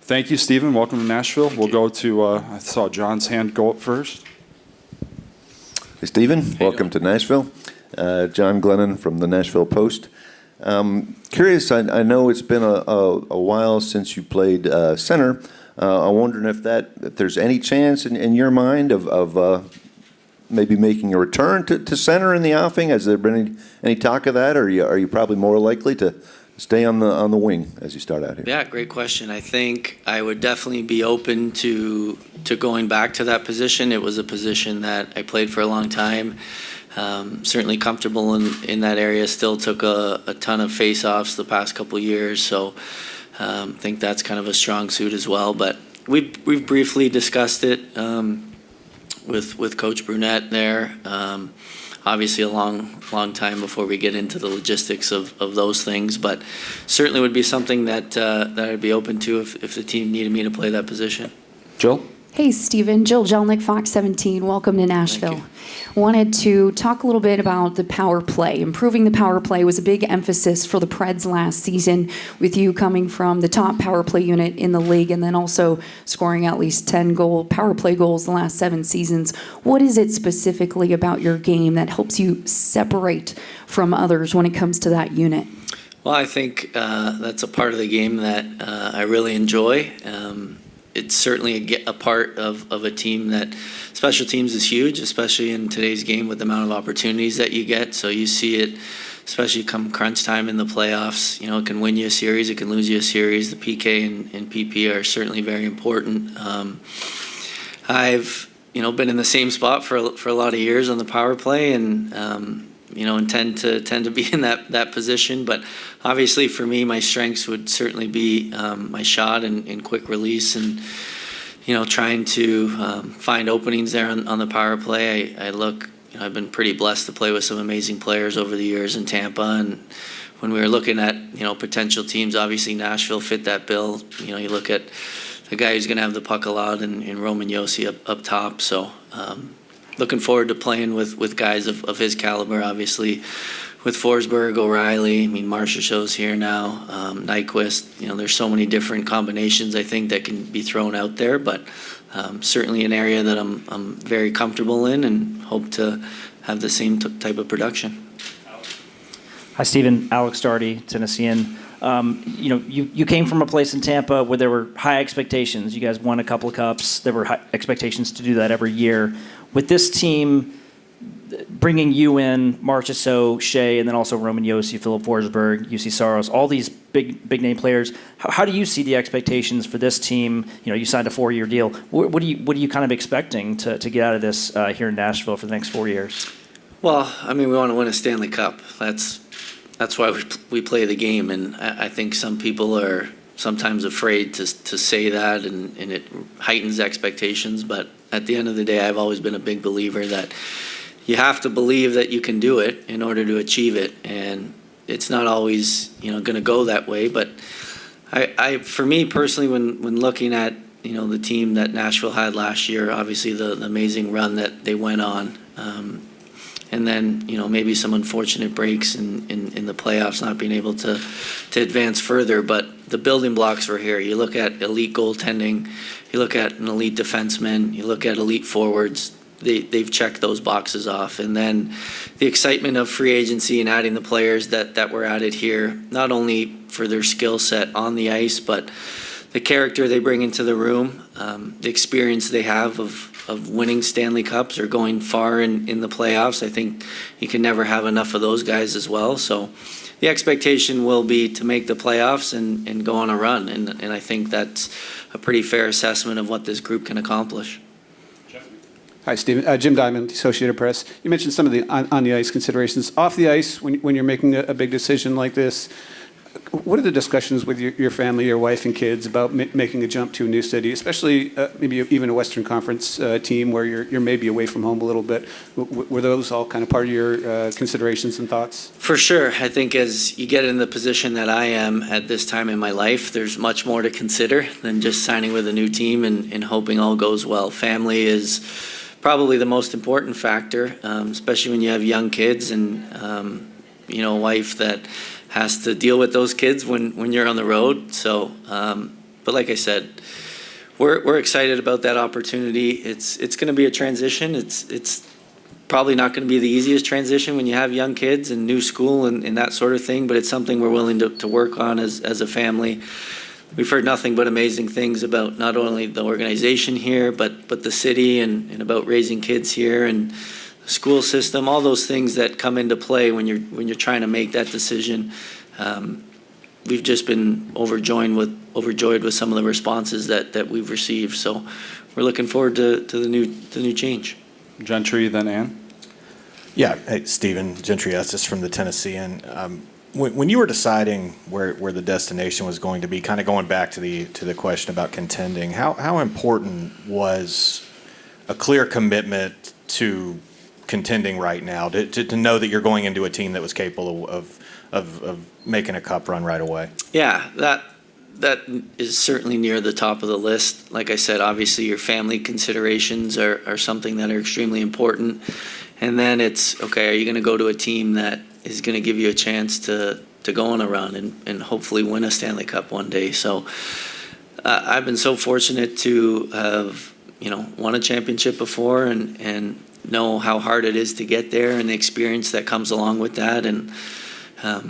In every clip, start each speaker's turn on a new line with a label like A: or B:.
A: Thank you, Stephen. Welcome to Nashville.
B: Thank
A: We'll
B: you.
A: go to, I saw John's hand go up first.
C: Hey, Stephen. Welcome to Nashville. John Glennon from the Nashville Post. Curious, I know it's been a while since you played center. I'm wondering if there's any chance in your mind of maybe making a return to center in the offing. Has there been any talk of that, or are you probably more likely to stay on the wing as you start out here?
B: Yeah, great question. I think I would definitely be open to going back to that position. It was a position that I played for a long time. Certainly comfortable in that area. Still took a ton of face-offs the past couple years, so I think that's kind of a strong suit as well. But we've briefly discussed it with Coach Brunette there. Obviously a long time before we get into the logistics of those things, but certainly would be something that I'd be open to if the team needed me to play that position.
A: Jill?
D: Hey, Stephen. Jill Jelnick, Fox 17. Welcome to Nashville. Wanted to talk a little bit about the power play. Improving the power play was a big emphasis for the Preds last season, with you coming from the top power play unit in the league and then also scoring at least 10 power play goals the last 7 seasons. What is it specifically about your game that helps you separate from others when it comes to that unit?
B: Well, I think that's a part of the game that I really enjoy. It's certainly a part of a team that special teams is huge, especially in today's game with the amount of opportunities that you get. So you see it, especially come crunch time in the playoffs. You know, it can win you a series, it can lose you a series. The PK and PP are certainly very important. I've been in the same spot for a lot of years on the power play, and tend to be in that position. But obviously for me, my strengths would certainly be my shot and quick release, and trying to find openings there on the power play. I've been pretty blessed to play with some amazing players over the years in Tampa, and when we were looking at potential teams, obviously Nashville fit that bill. You look at the guy who's going to have the puck a lot in Roman Josi up top. So looking forward to playing with guys of his caliber, obviously, with Forsberg, O'Reilly. I mean, Marcia Show's here now, Nyquist. There's so many different combinations, I think, that can be thrown out there, but certainly an area that I'm very comfortable in and hope to have the same type of production.
E: Hi, Stephen. Alex Darty, Tennessean. You came from a place in Tampa where there were high expectations. You guys won a couple of cups. There were high expectations to do that every year. With this team, bringing you in, Marchessault, Shea, and then also Roman Josi, Philip Forsberg, UC Saros, all these big name players. How do you see the expectations for this team? You signed a 4-year deal. What are you kind of expecting to get out of this here in Nashville for the next 4 years?
B: Well, I mean, we want to win a Stanley Cup. That's why we play the game, and I think some people are sometimes afraid to say that, and it heightens expectations. But at the end of the day, I've always been a big believer that you have to believe that you can do it in order to achieve it, and it's not always going to go that way. But for me personally, when looking at the team that Nashville had last year, obviously the amazing run that they went on. And then, maybe some unfortunate breaks in the playoffs, not being able to advance further. But the building blocks were here. You look at elite goaltending, you look at an elite defenseman, you look at elite forwards. They've checked those boxes off. And then the excitement of free agency and adding the players that were added here, not only for their skill set on the ice, but the character they bring into the room, the experience they have of winning Stanley Cups or going far in the playoffs. I think you can never have enough of those guys as well. So the expectation will be to make the playoffs and go on a run. And I think that's a pretty fair assessment of what this group can accomplish.
F: Hi, Stephen. Jim Diamond, Associated Press. You mentioned some of the on-the-ice considerations. Off the ice, when you're making a big decision like this, what are the discussions with your family, your wife and kids about making a jump to a new city, especially maybe even a Western Conference team where you're maybe away from home a little bit? Were those all kind of part of your considerations and thoughts?
B: For sure. I think as you get in the position that I am at this time in my life, there's much more to consider than just signing with a new team and hoping all goes well. Family is probably the most important factor, especially when you have young kids and a wife that has to deal with those kids when you're on the road. So but like I said, we're excited about that opportunity. It's going to be a transition. It's probably not going to be the easiest transition when you have young kids and new school and that sort of thing, but it's something we're willing to work on as a family. We've heard nothing but amazing things about not only the organization here, but the city and about raising kids here and the school system, all those things that come into play when you're trying to make that decision. We've just been overjoyed with some of the responses that we've received. So we're looking forward to the new change.
A: Gentry, then Ann.
G: Yeah, hey, Stephen Gentry Estes from the Tennessean. When you were deciding where the destination was going to be, kind of going back to the question about contending, how important was a clear commitment to contending right now, to know that you're going into a team that was capable of making a cup run right away?
B: Yeah, that is certainly near the top of the list. Like I said, obviously your family considerations are something that are extremely important. And then it's, okay, are you going to go to a team that is going to give you a chance to go on a run and hopefully win a Stanley Cup one day? So I've been so fortunate to have, won a championship before and know how hard it is to get there and the experience that comes along with that. And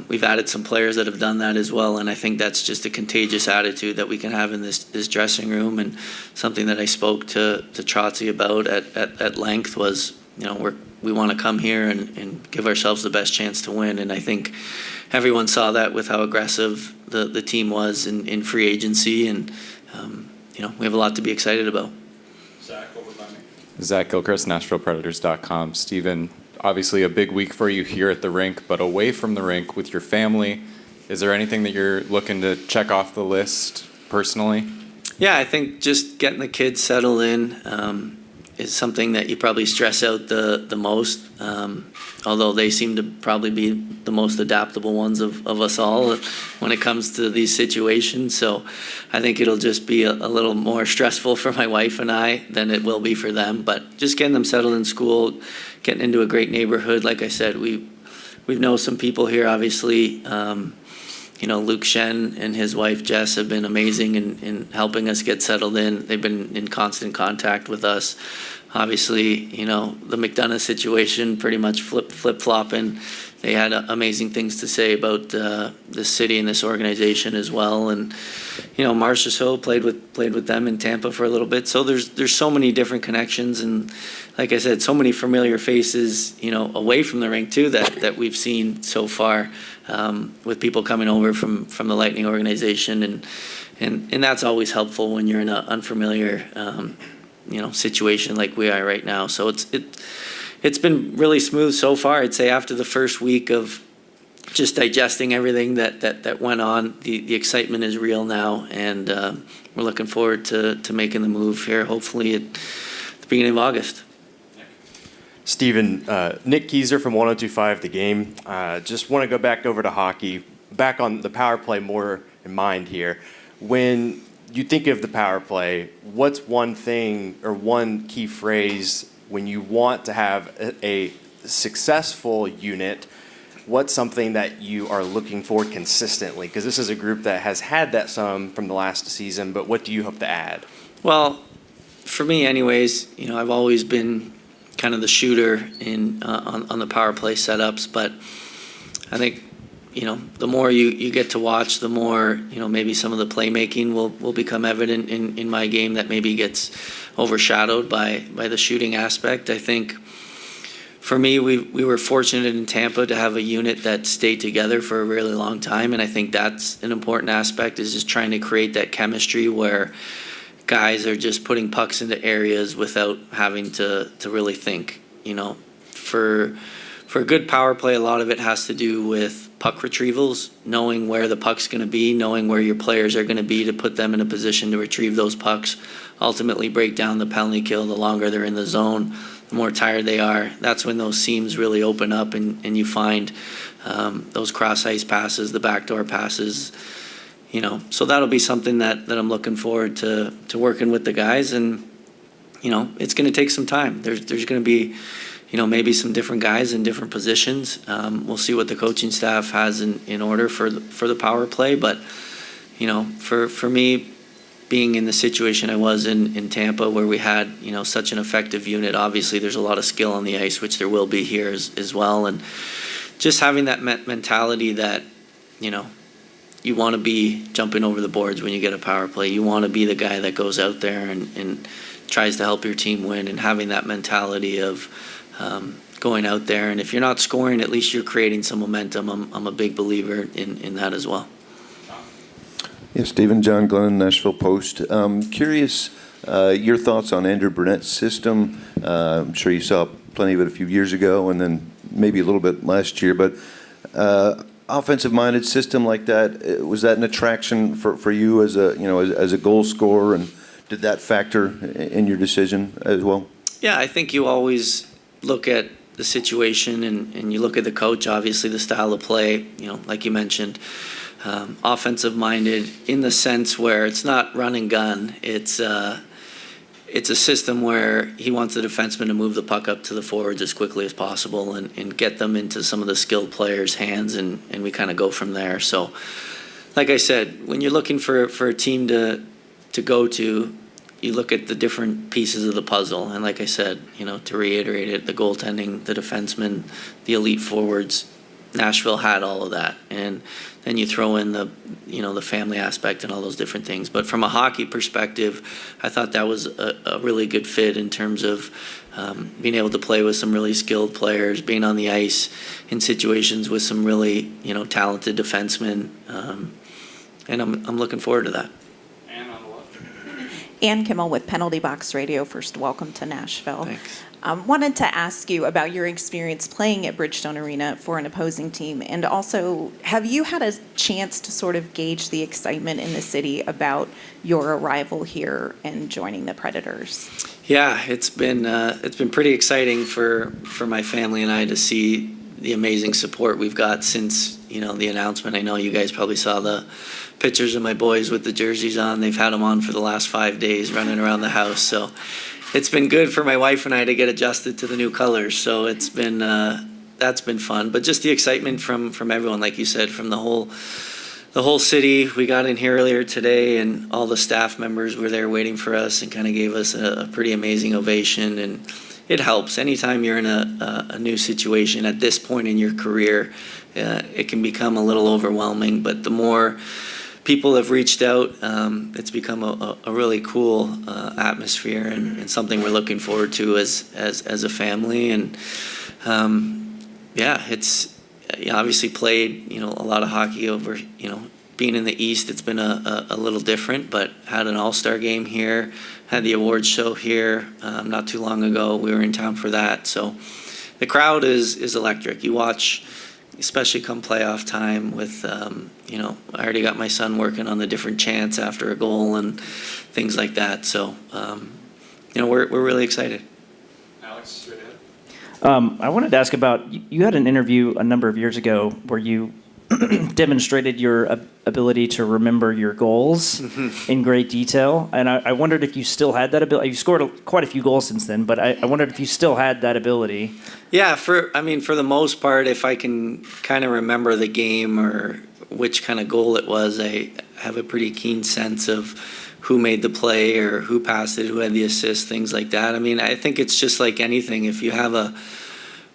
B: we've added some players that have done that as well, and I think that's just a contagious attitude that we can have in this dressing room. And something that I spoke to Trotzy about at length was, we want to come here and give ourselves the best chance to win. And I think everyone saw that with how aggressive the team was in free agency, and we have a lot to be excited about.
A: Zach, over by me.
H: Zach Gilchrist, NashvillePredators.com. Stephen, obviously a big week for you here at the rink, but away from the rink with your family, is there anything that you're looking to check off the list personally?
B: Yeah, I think just getting the kids settled in is something that you probably stress out the most, although they seem to probably be the most adaptable ones of us all when it comes to these situations. So I think it'll just be a little more stressful for my wife and I than it will be for them. But just getting them settled in school, getting into a great neighborhood. Like I said, we know some people here, obviously. Luke Shen and his wife Jess have been amazing in helping us get settled in. They've been in constant contact with us. Obviously, the McDonough situation pretty much flip-flopping. They had amazing things to say about this city and this organization as well. And Marcia So played with them in Tampa for a little bit. So there's so many different connections, and like I said, so many familiar faces away from the rink too that we've seen so far, with people coming over from the Lightning organization, and that's always helpful when you're in an unfamiliar situation like we are right now. So it's been really smooth so far. I'd say after the first week of just digesting everything that went on, the excitement is real now, and we're looking forward to making the move here, hopefully at the beginning of August.
I: Stephen, Nick Keyser from 102.5 The Game. Just want to go back over to hockey, back on the power play more in mind here. When you think of the power play, what's one thing or one key phrase when you want to have a successful unit? What's something that you are looking for consistently? Because this is a group that has had that some from the last season, but what do you hope to add? Well,
B: For me anyways, I've always been kind of the shooter on the power play setups, but I think the more you get to watch, the more maybe some of the playmaking will become evident in my game that maybe gets overshadowed by the shooting aspect. I think for me, we were fortunate in Tampa to have a unit that stayed together for a really long time, and I think that's an important aspect, is just trying to create that chemistry where guys are just putting pucks into areas without having to really think. For a good power play, a lot of it has to do with puck retrievals, knowing where the puck's going to be, knowing where your players are going to be to put them in a position to retrieve those pucks, ultimately break down the penalty kill. The longer they're in the zone, the more tired they are. That's when those seams really open up, and you find those cross-ice passes, the backdoor passes. So that'll be something that I'm looking forward to working with the guys, and it's going to take some time. There's going to be maybe some different guys in different positions. We'll see what the coaching staff has in order for the power play, but for me, being in the situation I was in Tampa, where we had, such an effective unit. Obviously, there's a lot of skill on the ice, which there will be here as well. And just having that mentality that, you want to be jumping over the boards when you get a power play. You want to be the guy that goes out there and tries to help your team win, and having that mentality of going out there. And if you're not scoring, at least you're creating some momentum. I'm a big believer in that as well.
C: Yeah, Stephen, John Glennon, Nashville Post. Curious your thoughts on Andrew Burnett's system. I'm sure you saw plenty of it a few years ago, and then maybe a little bit last year. But offensive-minded system like that, was that an attraction for you as a goal scorer, and did that factor in your decision as well? Yeah, I think you always look at the situation and you look at the coach. Obviously, the style of play. Like you mentioned. Offensive-minded in the sense where it's not run and gun. It's a system where he wants the defenseman to move the puck up to the forwards as quickly as possible and get them into some of the skilled players' hands, and we kind of go from there. So, like I said, when you're looking for a team to go to, you look at the different pieces of the puzzle. And like I said, to reiterate it, the goaltending, the defensemen, the elite forwards, Nashville had all of that. And then you throw in the family aspect and all those different things. But from a hockey perspective, I thought that was a really good fit in terms of being able to play with some really skilled players, being on the ice in situations with some really, talented defensemen. And I'm looking forward to that.
A: Ann on the left.
J: Ann Kimmel with Penalty Box Radio. First, welcome to Nashville.
B: Thanks.
J: Wanted to ask you about your experience playing at Bridgestone Arena for an opposing team, and also, have you had a chance to sort of gauge the excitement in the city about your arrival here and joining the Predators?
B: Yeah, it's been pretty exciting for my family and I to see the amazing support we've got since the announcement. I know you guys probably saw the pictures of my boys with the jerseys on. They've had them on for the last 5 days, running around the house. So it's been good for my wife and I to get adjusted to the new colors. So it's been that's been fun. But just the excitement from everyone, like you said, from the whole city. We got in here earlier today, and all the staff members were there waiting for us and kind of gave us a pretty amazing ovation. And it helps anytime you're in a new situation at this point in your career. It can become a little overwhelming, but the more people have reached out, it's become a really cool atmosphere and something we're looking forward to as a family. And it's obviously played a lot of hockey over being in the East. It's been a little different, but had an all-star game here, had the awards show here not too long ago. We were in town for that. So the crowd is electric. You watch, especially come playoff time with, I already got my son working on the different chants after a goal and things like that. So, we're really excited.
A: Alex, straight ahead.
E: I wanted to ask about, you had an interview a number of years ago where you demonstrated your ability to remember your goals in great detail. And I wondered if you still had that ability. You've scored quite a few goals since then, but I wondered if you still had that ability.
B: Yeah, for the most part, if I can kind of remember the game or which kind of goal it was, I have a pretty keen sense of who made the play or who passed it, who had the assist, things like that. I think it's just like anything. If you have a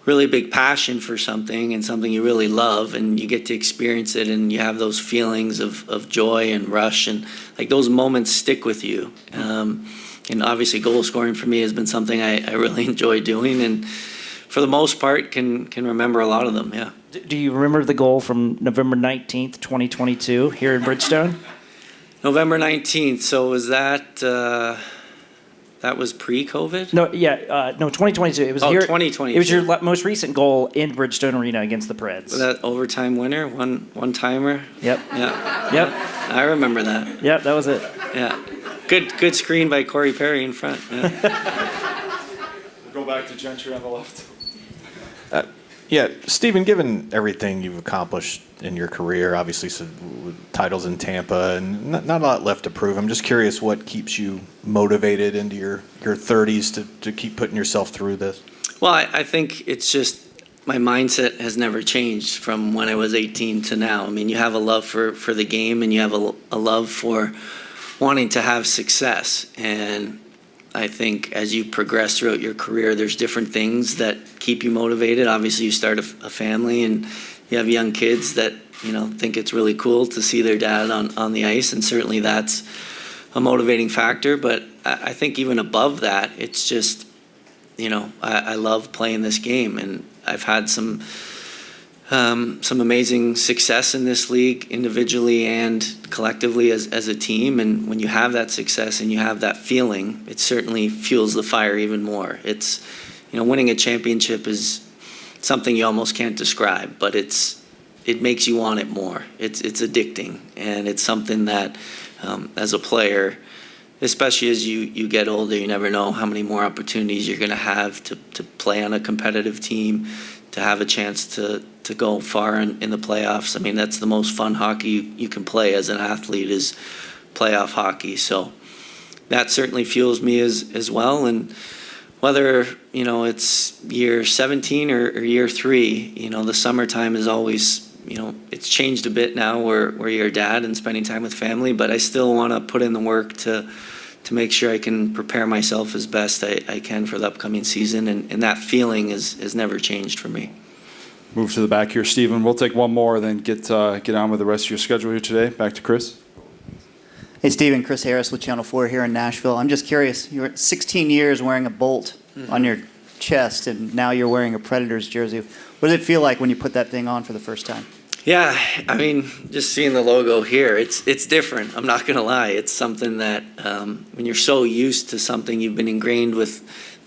B: really big passion for something and something you really love and you get to experience it and you have those feelings of joy and rush, and like those moments stick with you. And obviously goal scoring for me has been something I really enjoy doing, and for the most part can remember a lot of them, yeah.
E: Do you remember the goal from November 19th, 2022 here in Bridgestone?
B: November 19th, so was that... That was pre-COVID?
E: No, 2022. It was here.
B: 2022.
E: It was your most recent goal in Bridgestone Arena against the Preds.
B: Was that overtime winner, one timer?
E: Yep.
B: Yeah.
E: Yep.
B: I remember that.
E: Yep, that was it.
B: Yeah. Good screen by Corey Perry in front. Yeah.
A: We'll go back to Gentry on the left.
G: Stephen, given everything you've accomplished in your career, obviously some titles in Tampa and not a lot left to prove, I'm just curious what keeps you motivated into your 30s to keep putting yourself through this?
B: Well, I think it's just my mindset has never changed from when I was 18 to now. You have a love for the game, and you have a love for wanting to have success. And I think as you progress throughout your career, there's different things that keep you motivated. Obviously, you start a family and you have young kids that, think it's really cool to see their dad on the ice. And certainly that's a motivating factor. But I think even above that, it's just, I love playing this game. And I've had some amazing success in this league individually and collectively as a team. And when you have that success and you have that feeling, it certainly fuels the fire even more. It's, winning a championship is something you almost can't describe, but it makes you want it more. It's addicting, and it's something that as a player, especially as you get older, you never know how many more opportunities you're going to have to play on a competitive team, to have a chance to go far in the playoffs. I mean, that's the most fun hockey you can play as an athlete, is playoff hockey. So that certainly fuels me as well. And whether, it's year 17 or year 3, the summertime is always, it's changed a bit now where you're a dad and spending time with family, but I still want to put in the work to make sure I can prepare myself as best I can for the upcoming season. And that feeling has never changed for me.
A: Move to the back here, Stephen. We'll take one more, then get on with the rest of your schedule here today. Back to Chris.
K: Hey, Stephen, Chris Harris with Channel 4 here in Nashville. I'm just curious, you were 16 years wearing a Bolt on your chest, and now you're wearing a Predators jersey. What does it feel like when you put that thing on for the first time?
B: Yeah, I mean, just seeing the logo here, it's different. I'm not going to lie. It's something that when you're so used to something, you've been ingrained with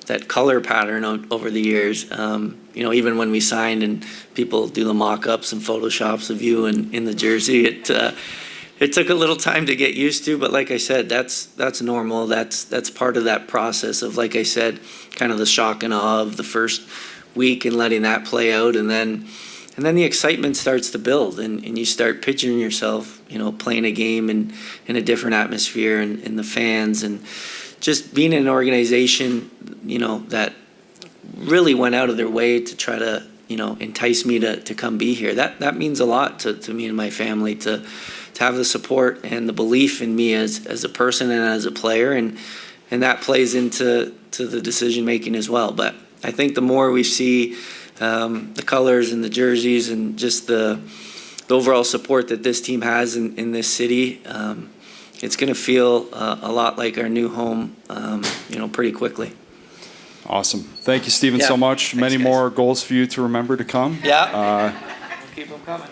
B: that color pattern over the years. Even when we signed and people do the mock-ups and photoshops of you in the jersey, it took a little time to get used to. But like I said, that's normal. That's part of that process of, like I said, kind of the shock and awe of the first week and letting that play out, and then the excitement starts to build, and you start picturing yourself, playing a game in a different atmosphere, and the fans, and just being in an organization, that really went out of their way to try to, entice me to come be here. That means a lot to me and my family, to have the support and the belief in me as a person and as a player, and that plays into the decision making as well. But I think the more we see the colors and the jerseys and just the overall support that this team has in this city, it's going to feel a lot like our new home, pretty quickly.
A: Awesome. Thank you, Stephen, so much.
B: Thanks,
A: Many
B: guys.
A: more goals for you to remember to come.
B: Yeah. Keep them coming.